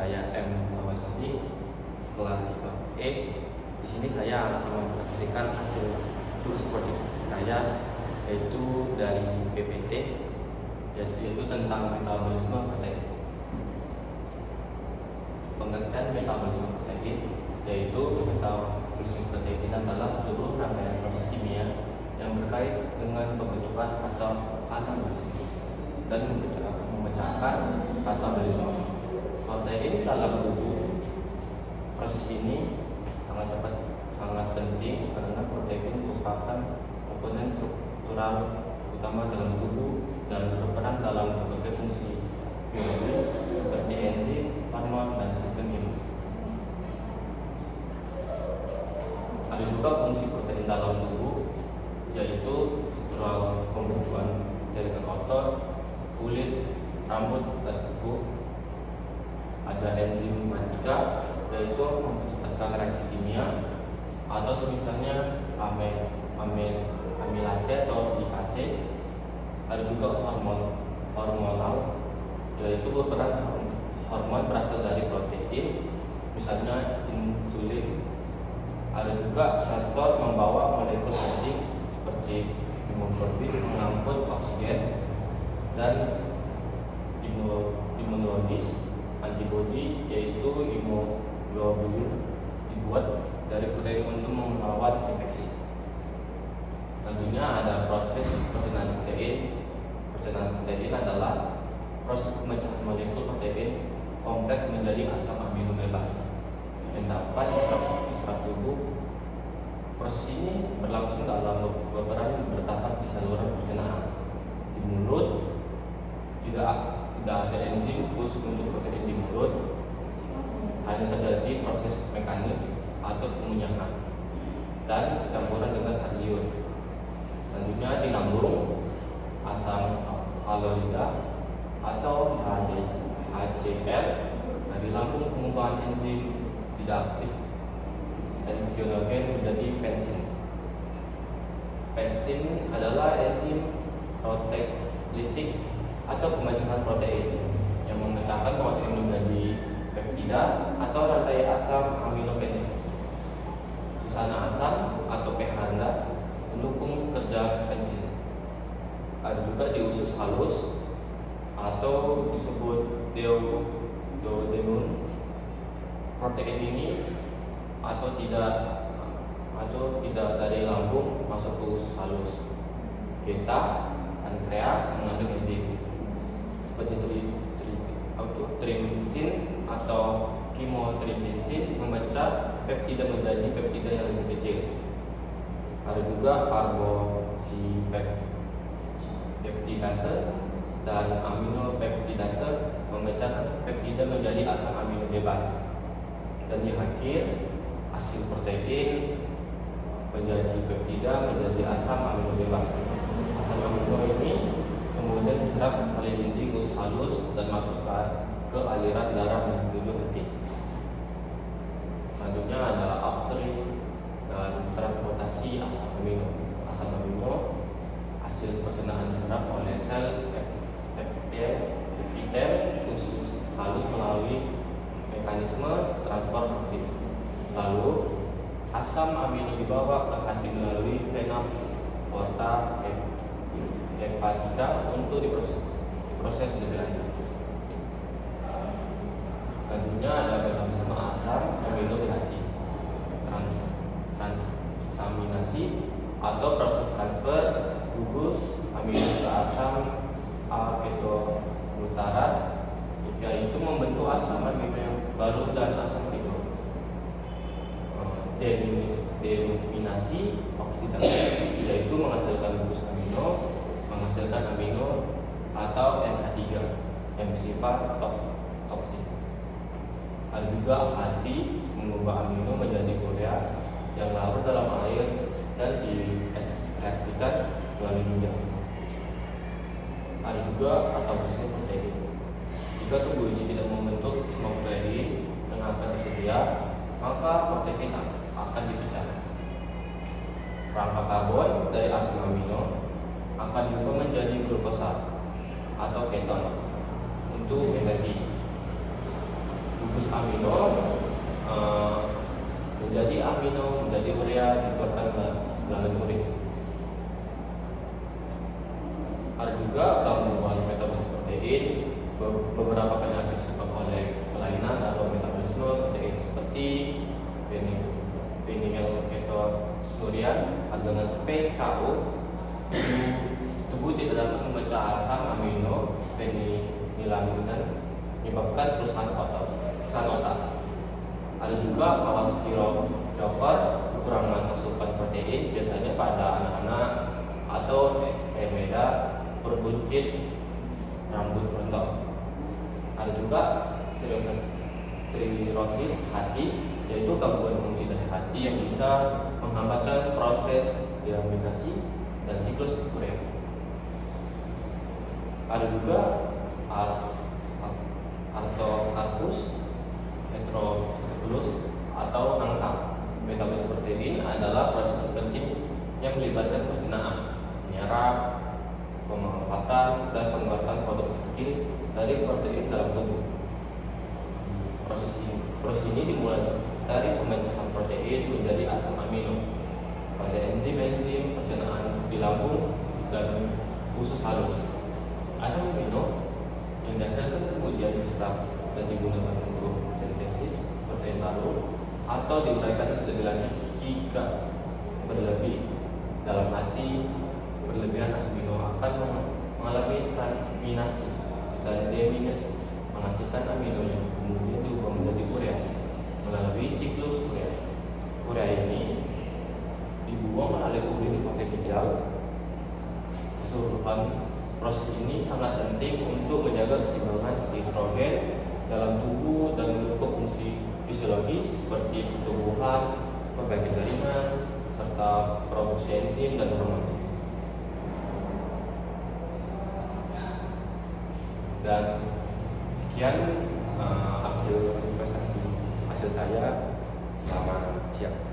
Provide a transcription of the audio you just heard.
saya M. Muhammad Sandi, kelas IPA E. Di sini saya akan mempresentasikan hasil tugas praktik saya, yaitu dari PPT, yaitu tentang metabolisme protein. Pengertian metabolisme protein yaitu metabolisme protein adalah seluruh rangkaian proses kimia yang berkait dengan pembentukan atau anabolisme dan memecahkan katabolisme protein dalam tubuh. Proses ini sangat penting karena protein merupakan komponen struktural utama dalam tubuh dan berperan dalam berbagai fungsi biologis seperti enzim, hormon, dan sistem imun. Ada juga fungsi protein dalam tubuh, yaitu struktural pembentukan jaringan otot, kulit, rambut, dan tubuh. Ada enzim matika, yaitu mempercepatkan reaksi kimia, atau misalnya amilase atau lipase. Ada juga hormonal, yaitu berperan hormon berasal dari protein, misalnya insulin. Ada juga transport membawa molekul penting seperti hemoglobin mengangkut oksigen, dan imunologis antibodi, yaitu hemoglobin dibuat dari protein untuk melawan infeksi. Tentunya ada proses pencernaan protein. Pencernaan protein adalah proses pemecahan molekul protein kompleks menjadi asam amino bebas yang dapat diserap tubuh. Proses ini berlangsung dalam beberapa bertahap di saluran pencernaan. Di mulut tidak ada enzim khusus untuk protein di mulut, hanya terjadi proses mekanis atau pengunyahan dan campuran dengan alium. Selanjutnya di lambung, asam haloida atau HCl dari lambung pengumpahan enzim tidak aktif enzinogen menjadi pensin. Pensin adalah enzim proteolitik atau pemecahan protein yang memecahkan protein menjadi peptida atau rantai asam amino pentin. Susana asam atau pH rendah mendukung kerja pensin. Ada juga di usus halus atau disebut duodenum. Protein ini atau tidak dari lambung masuk ke usus halus. Beta pankreas mengandung enzim seperti trimipsin atau chymotrypsin memecah peptida menjadi peptida yang lebih kecil. Ada juga karbosipeptidase dan aminopeptidase memecah peptida menjadi asam amino bebas. Dan di akhir, asil protein menjadi peptida menjadi asam amino bebas. Asam amino ini kemudian diserap oleh dinding usus halus dan masuk ke aliran darah menuju hati. Selanjutnya ada upstream dan transportasi asam amino. Asam amino hasil pencernaan diserap oleh sel epitel usus halus melalui mekanisme transport aktif. Lalu asam amino dibawa ke hati melalui vena porta hepatika untuk diproses lebih lanjut. Selanjutnya ada metabolisme asam amino di hati, transaminasi atau proses transfer gugus amino ke asam A-ketoglutarat, yaitu membentuk asam amino yang baru dan asam keto. Denominasi oksidasi, yaitu menghasilkan gugus amino, menghasilkan amino atau NH3 yang bersifat toksik. Ada juga hati mengubah amino menjadi urea yang larut dalam air dan direaksikan melalui ginjal. Ada juga katabolisme protein. Jika tubuh ini tidak membentuk semua protein yang akan tersedia, maka protein akan dipecah. Rangka karbon dari asam amino akan diubah menjadi glukosa atau keton untuk energi. gugus amino menjadi amino, menjadi urea, dikeluarkan melalui urin. Ada juga gangguan metabolisme protein, beberapa penyakit disebabkan oleh kelainan atau metabolisme protein seperti phenylketonuria dengan PKO. Tubuh tidak dapat memecah asam amino fenilamin dan menyebabkan kerusakan otak. Ada juga kwashiorkor, kekurangan asupan protein biasanya pada anak-anak atau emeda berbuncit rambut rontok. Ada juga sirosis hati, yaitu gangguan fungsi dari hati yang bisa menghambatkan proses deaminasi dan siklus urea. Ada juga artokarpus, heterokarpus atau angka. Metabolisme protein adalah proses terpenting yang melibatkan pencernaan, menyerap, pemanfaatan, dan pengeluaran produk kecil dari protein dalam tubuh. Proses ini dimulai dari pemecahan protein menjadi asam amino pada enzim-enzim pencernaan di lambung dan usus halus. Asam amino yang dihasilkan kemudian diserap dan digunakan untuk sintesis protein baru atau diuraikan lebih lanjut jika berlebih. Dalam arti berlebihan asam amino akan mengalami transminasi dan deaminasi, menghasilkan amino yang kemudian diubah menjadi urea melalui siklus urea. Urea ini dibuang melalui urin pakai ginjal. Keseluruhan proses ini sangat penting untuk menjaga keseimbangan nitrogen dalam tubuh dan mendukung fungsi fisiologis seperti pertumbuhan, perbaikan jaringan, serta produksi enzim dan hormon. Dan sekian hasil saya. Selamat siang.